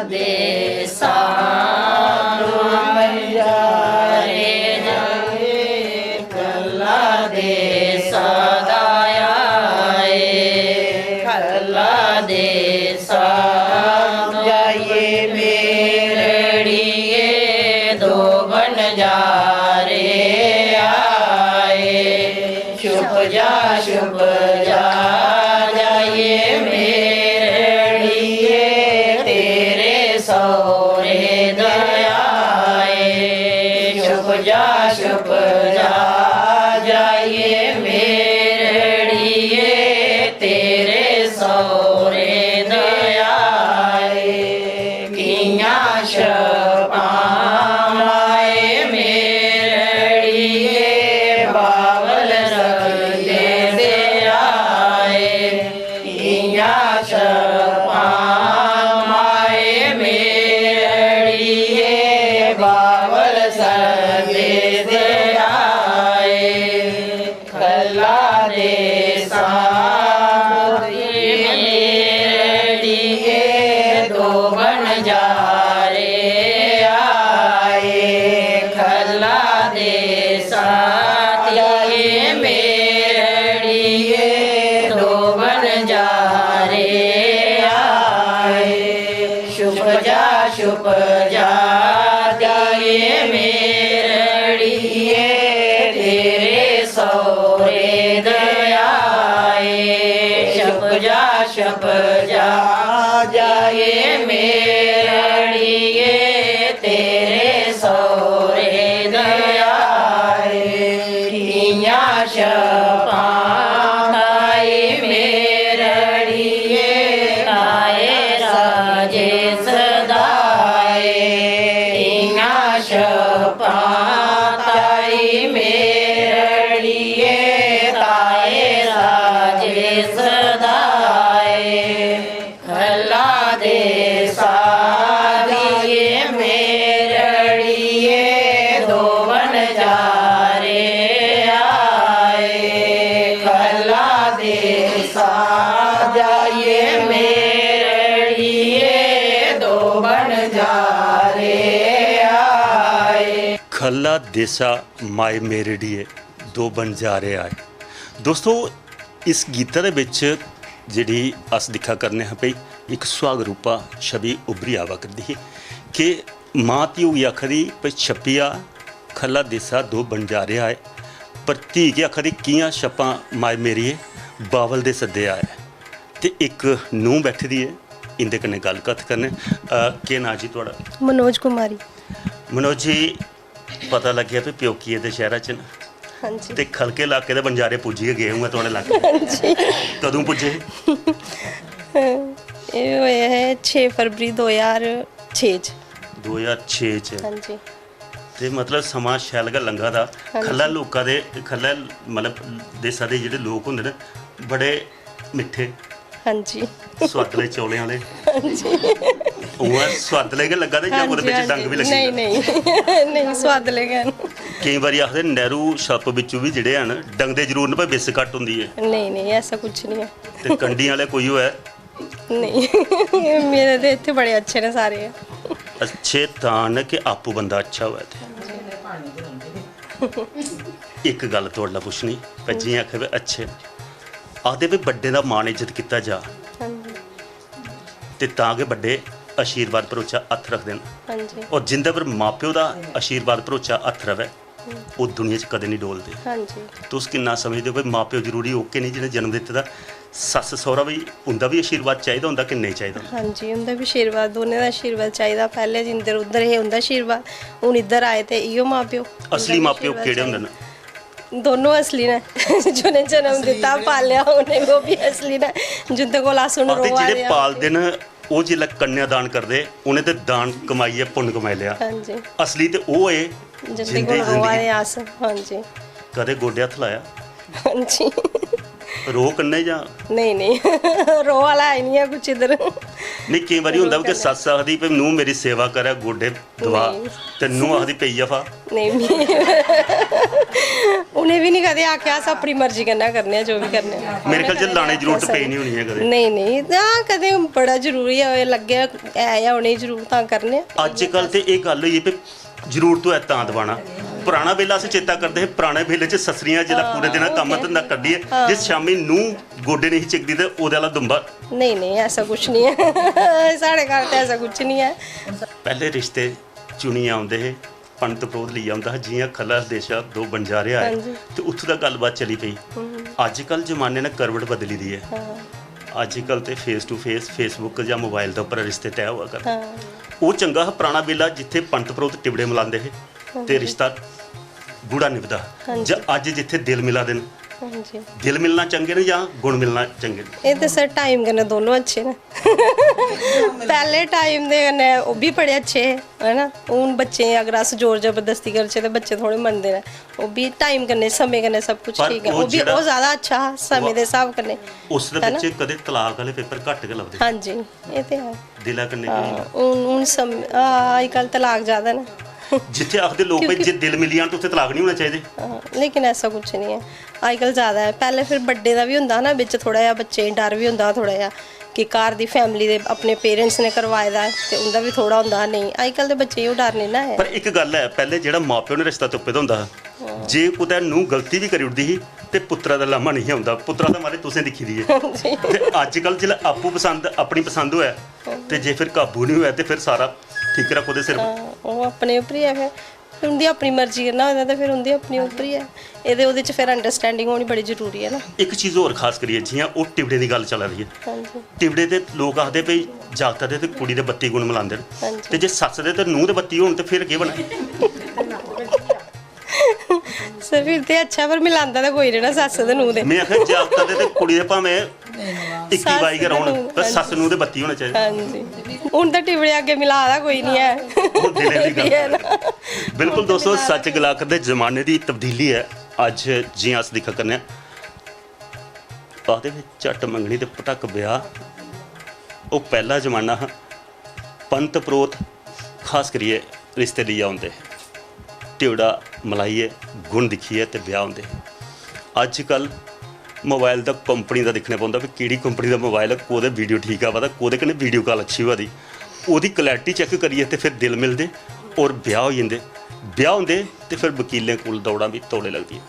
ਦੇਸਾ ਮੰਜਾਰੇ ਜਾਏ ਕੱਲਾ ਦੇਸਾ ਦਾਇਆਏ ਕੱਲਾ ਦੇਸਾ ਜਾਈਏ ਮੇਰੜੀਏ ਦੋ ਬਣਜਾਰੇ ਆਏ ਛੁਪ ਜਾ ਜਾਈਏ ਮੇਰੜੀਏ ਤੇਰੇ ਸਹੁਰੇ ਦਇਆਏ ਛੁਪ ਜਾ ਜਾਈਏ ਮੇਰੜੀਏ ਤੇਰੇ ਸਹੁਰੇ ਦਇਆਏ ਕੀਆਂ ਛਪਾਂ ਮਾਏ ਮੇਰੜੀਏ ਬਾਵਲ ਰਖਦੇ ਦੇ ਆਏ ਕੀਆਂ ਛਪਾਂ ਮਾਏ ਮੇਰੜੀਏ ਬਾਵਲ ਰਖਦੇ ਦੇ ਆਏ ਖੱਲਾ ਦੇਸਾ ਮੇਰੜੀਏ ਦੋ ਬਣਜਾਰੇ ਆਏ ਖੱਲਾ ਦੇਸਾ ਜਾਈਏ ਮੇਰੜੀਏ ਦੋ ਬਣਜਾਰੇ ਆਏ ਛੁਪ ਜਾ ਜਾਈਏ ਮੇਰੜੀਏ ਤੇਰੇ ਸਹੁਰੇ ਦਇਆਏ ਛੁਪ ਜਾ ਜਾਈਏ ਮੇਰੜੀਏ ਤੇਰੇ ਸਹੁਰੇ ਦਇਆਏ ਕੀਆਂ ਛਪਾਂ ਤਾਈ ਮੇਰੜੀਏ ਤਾਏ ਰਾਜੇ ਸਦਾਏ ਕੀਆਂ ਛਪਾਂ ਤਾਈ ਮੇਰੜੀਏ ਤਾਏ ਰਾਜੇ ਸਦਾਏ ਖੱਲਾ ਦੇਸਾ ਜਾਈਏ ਮੇਰੜੀਏ ਦੋ ਬਣਜਾਰੇ ਆਏ ਖੱਲਾ ਦੇਸਾ ਜਾਈਏ ਮੇਰੜੀਏ ਦੋ ਬਣਜਾਰੇ ਆਏ ਖੱਲਾ ਦੇਸਾ ਮਾਏ ਮੇਰੜੀਏ ਦੋ ਬਣਜਾਰੇ ਆਏ। ਦੋਸਤੋ ਇਸ ਗੀਤਾਂ ਦੇ ਵਿੱਚ ਜਿਹੜੀ ਅਸ ਦਿਖਾ ਕਰਨੇ ਹਾਂ ਪਈ ਇੱਕ ਸੁਹਾਗ ਰੂਪਾ ਛਵੀ ਉਭਰੀ ਆਵਾ ਕਰਦੀ ਹੈ ਕਿ ਮਾਂ ਧੀ ਵੀ ਆਖਦੀ ਪਈ ਛੱਪੀਆ ਖੱਲਾ ਦੇਸਾ ਦੋ ਬਣਜਾਰੇ ਆਏ ਪਰ ਧੀ ਕੇ ਆਖਦੀ ਕੀਆਂ ਛੱਪਾਂ ਮਾਏ ਮੇਰੀਏ ਬਾਵਲ ਦੇ ਸੱਦੇ ਆਏ। ਤੇ ਇੱਕ ਨੂੰਹ ਬੈਠੀ ਦੀ ਹੈ ਇੰਦੇ ਕਨੇ ਗੱਲ ਕਥ ਕਰਨੇ ਕੀ ਨਾਂ ਜੀ ਤੁਹਾਡਾ? ਮਨੋਜ ਕੁਮਾਰੀ। ਮਨੋਜ ਜੀ ਪਤਾ ਲੱਗਿਆ ਵੀ ਪਿਓਕੀਏ ਦੇ ਸ਼ਹਿਰਾਂ 'ਚ ਨਾ ਹਾਂਜੀ ਤੇ ਖਲਕੇ ਇਲਾਕੇ ਦੇ ਬੰਜਾਰੇ ਪੁੱਜੀਏ ਗਏ ਹੂੰ ਤੁਹਾਡੇ ਇਲਾਕੇ ਹਾਂਜੀ ਕਦੋਂ ਪੁੱਜੇ? ਇਹ ਹੋਇਆ ਹੈ 6 ਫਰਵਰੀ 2006 ਚ 2006 ਚ ਹਾਂਜੀ ਤੇ ਮਤਲਬ ਸਮਾਂ ਸ਼ੈਲ ਗਾ ਲੰਘਾ ਦਾ ਖੱਲਾ ਲੋਕਾਂ ਦੇ ਖੱਲਾ ਮਤਲਬ ਦੇਸਾਂ ਦੇ ਜਿਹੜੇ ਲੋਕ ਹੁੰਦੇ ਨੇ ਬੜੇ ਮਿੱਠੇ ਹਾਂਜੀ ਸਵਾਦਲੇ ਚੌਲਿਆਂ ਵਾਲੇ ਹਾਂਜੀ ਉਹ ਸਵਾਦਲੇ ਕੇ ਲੱਗਾ ਤੇ ਜਾਂ ਉਹਦੇ ਵਿੱਚ ਡੰਗ ਵੀ ਲੱਗੀ? ਨਹੀਂ ਨਹੀਂ ਸਵਾਦ ਲੱਗਿਆ ਕਈ ਵਾਰੀ ਆਖਦੇ ਨਹਿਰੂ ਛੱਪ ਵਿੱਚੋਂ ਵੀ ਜਿਹੜੇ ਹਨ ਡੰਗਦੇ ਜ਼ਰੂਰ ਨੇ ਪਰ ਬਿਸ ਘੱਟ ਹੁੰਦੀ ਹੈ। ਨਹੀਂ ਐਸਾ ਕੁਝ ਨਹੀਂ ਹੈ ਤੇ ਕੰਡੀਆਂ ਵਾਲੇ ਕੋਈ ਹੋਇਆ? ਨਹੀਂ ਮੇਰੇ ਤੇ ਇੱਥੇ ਬੜੇ ਅੱਛੇ ਨੇ ਸਾਰੇ ਅੱਛੇ ਤਾਂ ਨੇ ਕਿ ਆਪੂ ਬੰਦਾ ਅੱਛਾ ਹੋਇਆ ਤੇ ਇੱਕ ਗੱਲ ਤੁਹਾਡੇ ਨਾਲ ਪੁੱਛਣੀ ਭੱਜੀ ਆਖੇ ਵੀ ਅੱਛੇ ਆਖਦੇ ਵੀ ਵੱਡੇ ਦਾ ਮਾਣ ਇੱਜ਼ਤ ਕੀਤਾ ਜਾ ਹਾਂਜੀ ਤੇ ਤਾਂ ਕਿ ਵੱਡੇ ਆਸ਼ੀਰਵਾਦ ਭਰੋਚਾ ਹੱਥ ਰੱਖਦੇ ਨੇ ਹਾਂਜੀ ਔਰ ਜਿੰਦੇ ਪਰ ਮਾਪਿਓ ਦਾ ਆਸ਼ੀਰਵਾਦ ਭਰੋਚਾ ਹੱਥ ਰਵੇ ਉਹ ਦੁਨੀਆ 'ਚ ਕਦੇ ਨਹੀਂ ਡੋਲਦੇ। ਹਾਂਜੀ ਤੁਸੀਂ ਕਿੰਨਾ ਸਮਝਦੇ ਹੋ ਵੀ ਮਾਪਿਓ ਜ਼ਰੂਰੀ ਓਕੇ ਨਹੀਂ ਜਿਹਨੇ ਜਨਮ ਦਿੱਤਾ ਦਾ ਸੱਸ ਸਹੁਰਾ ਵੀ ਉਹਦਾ ਵੀ ਆਸ਼ੀਰਵਾਦ ਚਾਹੀਦਾ ਹੁੰਦਾ ਕਿ ਨਹੀਂ ਚਾਹੀਦਾ? ਹਾਂਜੀ ਉਹਦਾ ਵੀ ਆਸ਼ੀਰਵਾਦ ਦੋਨੇ ਦਾ ਆਸ਼ੀਰਵਾਦ ਚਾਹੀਦਾ। ਪਹਿਲੇ ਜਿੰਦਰ ਉਧਰ ਹੀ ਹੁੰਦਾ ਆਸ਼ੀਰਵਾਦ ਹੁਣ ਇੱਧਰ ਆਏ ਤੇ ਇਹੋ ਮਾਪਿਓ ਅਸਲੀ ਮਾਪਿਓ ਕਿਹੜੇ ਹੁੰਦੇ ਨੇ? दोनों असली ने जिन्हें जन्म दिता पालिया उन्हें वो भी असली ने जिंदे को लासुन रोवा ਜਿਹੜੇ ਪਾਲਦੇ ਨੇ ਉਹ ਜਿਹੜਾ ਕੰਨਿਆਦਾਨ ਕਰਦੇ ਉਹਨੇ ਤੇ ਦਾਨ ਕਮਾਈਏ ਪੁੰਨ ਕਮਾਈ ਲਿਆ। ਹਾਂਜੀ ਅਸਲੀ ਤੇ ਉਹ ਏ ਜਿੰਦੇ को रोवा है आस। ਹਾਂਜੀ ਕਦੇ ਗੋਡੇ ਹੱਥ ਲਾਇਆ? ਹਾਂਜੀ ਰੋ ਕੰਨੇ ਜਾਂ नहीं रो वाला है नहीं है कुछ इधर ਨਹੀਂ ਕਈ ਵਾਰੀ ਹੁੰਦਾ ਕਿ ਸੱਸ ਆਖਦੀ ਵੀ ਨੂੰ ਮੇਰੀ ਸੇਵਾ ਕਰੇ ਗੋਡੇ ਦਵਾ ਨਹੀਂ। ਤੇ ਨੂੰ ਆਖਦੀ ਪਈ ਆਫਾ नहीं उन्हें भी नहीं कदे आख्या अस अपनी मर्जी कन्नै करने जो भी करने ਮੇਰੇ ਖਿਆਲ ਚ ਲਾਣੇ ਜ਼ਰੂਰਤ ਪਈ ਨਹੀਂ ਹੋਣੀ ਹੈ ਕਦੇ नहीं हाँ कदे बड़ा जरूरी है लगे है या उन्हें जरूर तां करने ਅੱਜ ਕੱਲ ਤੇ ਇਹ ਗੱਲ ਹੋਈ ਹੈ ਵੀ ਜ਼ਰੂਰਤ ਹੈ ਤਾਂ ਦਵਾਣਾ ਪੁਰਾਣਾ ਵੇਲਾ ਅਸੀਂ ਚੇਤਾ ਕਰਦੇ ਹਾਂ ਪੁਰਾਣੇ ਵੇਲੇ ਚ ਸਸਰੀਆਂ ਜਿਹੜਾ ਪੂਰੇ ਦਿਨ ਕੰਮ ਧੰਦਾ ਕੱਢੀਏ ਜੇ ਸ਼ਾਮੀ ਨੂੰ ਗੋਡੇ ਨਹੀਂ ਚੱਕਦੀ ਤੇ ਉਹਦੇ ਵਾਲਾ ਦੁੰਬਾ नहीं ऐसा कुछ नहीं है साढ़े घर तो ऐसा कुछ नहीं है ਪਹਿਲੇ ਰਿਸ਼ਤੇ ਚੁਣੀਆਂ ਆਉਂਦੇ ਹੈ ਪੰਡਤ ਪ੍ਰੋਧ ਲਈ ਆਉਂਦਾ ਜੀਆਂ ਖਲਾ ਦੇਸ਼ਾ ਦੋ ਬੰਜਾਰੇ ਆਏ ਹਾਂਜੀ। ਤੇ ਉੱਥੋਂ ਦਾ ਗੱਲਬਾਤ ਚਲੀ ਪਈ ਅੱਜ ਕੱਲ ਜ਼ਮਾਨੇ ਨੇ ਕਰਵਟ ਬਦਲੀ ਦੀ ਹੈ ਅੱਜ ਕੱਲ ਤੇ ਫੇਸ ਟੂ ਫੇਸ ਫੇਸਬੁੱਕ ਜਾਂ ਮੋਬਾਈਲ ਦੇ ਉੱਪਰ ਰਿਸ਼ਤੇ ਤੈਅ ਹੋਇਆ ਕਰਦੇ हाँ ਉਹ ਚੰਗਾ ਹੈ ਪੁਰਾਣਾ ਵੇਲਾ ਜਿੱਥੇ ਪੰਡਤ ਪ੍ਰੋਧ ਟਿਬੜੇ ਮਿਲਾਉਂਦੇ ਹੈ ਤੇ ਰਿਸ਼ਤਾ ਗੂੜਾ ਨਿਭਦਾ ਜਾਂ ਅੱਜ ਜਿੱਥੇ ਦਿਲ ਮਿਲਾ ਦੇਣ हाँ जी ਦਿਲ ਮਿਲਣਾ ਚੰਗੇ ਨੇ ਜਾਂ ਗੁਣ ਮਿਲਣਾ ਚੰਗੇ ਨੇ ये तो सर टाइम कन्नै दोनों अच्छे ने पहले टाइम दे कन्नै ओह् भी बड़े अच्छे है ना हून बच्चे अगर अस जोर जबरदस्ती करचै ते बच्चे थोड़े मनदे ने ओह् भी टाइम कन्नै समय कन्नै सब कुछ पर ठीक है ओह् ओह् भी जेह्ड़ा- ओह् ज़्यादा अच्छा हा समय दे स्हाब कन्नै ਉਸ ਦੇ ਵਿੱਚ ਕਦੇ ਤਲਾਕ ਵਾਲੇ ਪੇਪਰ ਘੱਟ ਕੇ ਲੱਭਦੇ हाँ जी ये ते है ਦਿਲਾਂ ਕੰਨੇ ਕੋਈ हाँ, हून अजकल तलाक ज़्यादा ना ਜਿੱਥੇ ਆਖਦੇ ਲੋਕ ਭਾਈ ਜੇ ਦਿਲ ਮਿਲ ਜਾਣ ਤਾਂ ਉੱਥੇ ਤਲਾਕ ਨਹੀਂ ਹੋਣਾ ਚਾਹੀਦੇ हाँ, लेकिन ऐसा कुछ नहीं है अजकल ज़्यादा है पहले फिर बड्डे दा भी होंदा ना बिच थोड़ा जिहा बच्चे गी डर भी होंदा थोड़ा जिहा कि घर दी फैमिली दे अपने पेरेंट्स ने करवाए दा है ते उंदा भी थोड़ा होंदा नहीं अजकल दे बच्चे ओह् डर नहीं ना है ਪਰ ਇੱਕ ਗੱਲ ਹੈ ਪਹਿਲੇ ਜਿਹੜਾ ਮਾਪਿਓ ਨੇ ਰਿਸ਼ਤਾ ਤੁੱਪੇ ਦਾ ਹੁੰਦਾ ਜੇ ਕੁਤੇ ਨੂੰ ਗਲਤੀ ਵੀ ਕਰੀ ਉੱਡਦੀ ਸੀ ਤੇ ਪੁੱਤਰਾ ਦਾ ਲਾਮਾ ਨਹੀਂ ਆਉਂਦਾ ਪੁੱਤਰਾ ਦਾ ਮਾਰੇ ਤੁਸੀਂ ਦਿਖੀ ਦੀ ਹੈ ਤੇ ਅੱਜ ਕੱਲ ਜਿਹੜਾ ਆਪੂ ਪਸੰਦ ਆਪਣੀ ਪਸੰਦ ਹੋਇਆ ਤੇ ਜੇ ਫਿਰ ਕਾਬੂ ਨਹੀਂ ਹੋਇਆ ਤੇ ਫਿਰ ਸਾਰਾ ਠੀਕ ਰੱਖੋ ਦੇ ਸਿਰ ਉਹ ਆਪਣੇ ਉੱਪਰ ਹੀ ਹੈ ਫਿਰ ਉਹਦੀ ਆਪਣੀ ਮਰਜ਼ੀ ਕਰਨਾ ਹੁੰਦਾ ਤਾਂ ਫਿਰ ਉਹਦੀ ਆਪਣੀ ਉੱਪਰ ਹੀ ਹੈ ਇਹਦੇ ਉਹਦੇ ਚ ਫਿਰ ਅੰਡਰਸਟੈਂਡਿੰਗ ਹੋਣੀ ਬੜੀ ਜ਼ਰੂਰੀ ਹੈ ਨਾ ਇੱਕ ਚੀਜ਼ ਹੋਰ ਖਾਸ ਕਰੀਏ ਜਿਵੇਂ ਉਹ ਟਿਬੜੇ ਦੀ ਗੱਲ ਚੱਲ ਰਹੀ ਹੈ ਹਾਂਜੀ ਟਿਬੜੇ ਤੇ ਲੋਕ ਆਖਦੇ ਭਈ ਜਾਗਤਾ ਦੇ ਤੇ ਕੁੜੀ ਦੇ 32 ਗੁਣ ਮਿਲਾਉਂਦੇ ਨੇ ਹਾਂਜੀ। ਤੇ ਜੇ ਸੱਸ ਦੇ ਤੇ ਨੂੰਹ ਦੇ 32 ਹੋਣ ਤੇ ਫਿਰ ਕੀ ਬਣੇ ਸਰ ਫਿਰ ਤੇ ਅੱਛਾ ਪਰ ਮਿਲਾਂਦਾ ਤਾਂ ਕੋਈ ਨਹੀਂ ਨਾ ਸੱਸ ਦੇ ਨੂੰ ਦੇ ਮੈਂ ਆਖਿਆ ਜਾਗਤਾ ਦੇ ਤੇ ਕੁੜੀ ਦੇ ਭਾਵੇਂ 21 ਸੱਸ 22 ਘਰ ਹੋਣ ਨੂੰ, ਪਰ ਸੱਸ ਨੂੰ ਦੇ 32 ਹੋਣੇ ਚਾਹੀਦੇ ਹਾਂਜੀ ਹੁਣ ਤਾਂ ਟਿਬੜੇ ਅੱਗੇ ਮਿਲਾਦਾ ਕੋਈ ਨਹੀਂ ਹੈ ਹੁਣ ਦਿਲੇ ਦੀ ਗੱਲ ਹੈ ਨਾ। ਬਿਲਕੁਲ ਦੋਸਤੋ ਸੱਚ ਗਲਾਕ ਦੇ ਜ਼ਮਾਨੇ ਦੀ ਤਬਦੀਲੀ ਹੈ ਅੱਜ ਜੀ ਅਸ ਦਿਖਾ ਕਰਨੇ ਬਾਦੇ ਵਿੱਚ ਝੱਟ ਮੰਗਣੀ ਤੇ ਪਟਕ ਵਿਆਹ ਉਹ ਪਹਿਲਾ ਜ਼ਮਾਨਾ ਪੰਤ ਪ੍ਰੋਤ ਖਾਸ ਕਰੀਏ ਰਿਸ਼ਤੇ ਲਈ ਆਉਂਦੇ ਟਿਉੜਾ ਮਲਾਈਏ ਗੁਣ ਦਿਖੀਏ ਤੇ ਵਿਆਹ ਹੁੰਦੇ ਅੱਜ ਕੱਲ ਮੋਬਾਈਲ ਦਾ ਕੰਪਨੀ ਦਾ ਦੇਖਣਾ ਪੈਂਦਾ ਵੀ ਕਿਹੜੀ ਕੰਪਨੀ ਦਾ ਮੋਬਾਈਲ ਹੈ ਕੋਦੇ ਵੀਡੀਓ ਠੀਕ ਆ ਵਾ ਕੋਦੇ ਕਨੇ ਵੀਡੀਓ ਕਾਲ ਅੱਛੀ ਹੋਦੀ ਉਹਦੀ ਕੁਆਲਿਟੀ ਚੈੱਕ ਕਰੀਏ ਤੇ ਫਿਰ ਦਿਲ ਮਿਲਦੇ ਔਰ ਵਿਆਹ ਹੋ ਜਾਂਦੇ ਵਿਆਹ ਹੁੰਦੇ ਤੇ ਫਿਰ ਵਕੀਲੇ ਕੋਲ ਦੌੜਾਂ ਵੀ ਤੋੜੇ ਲੱਗਦੀਆਂ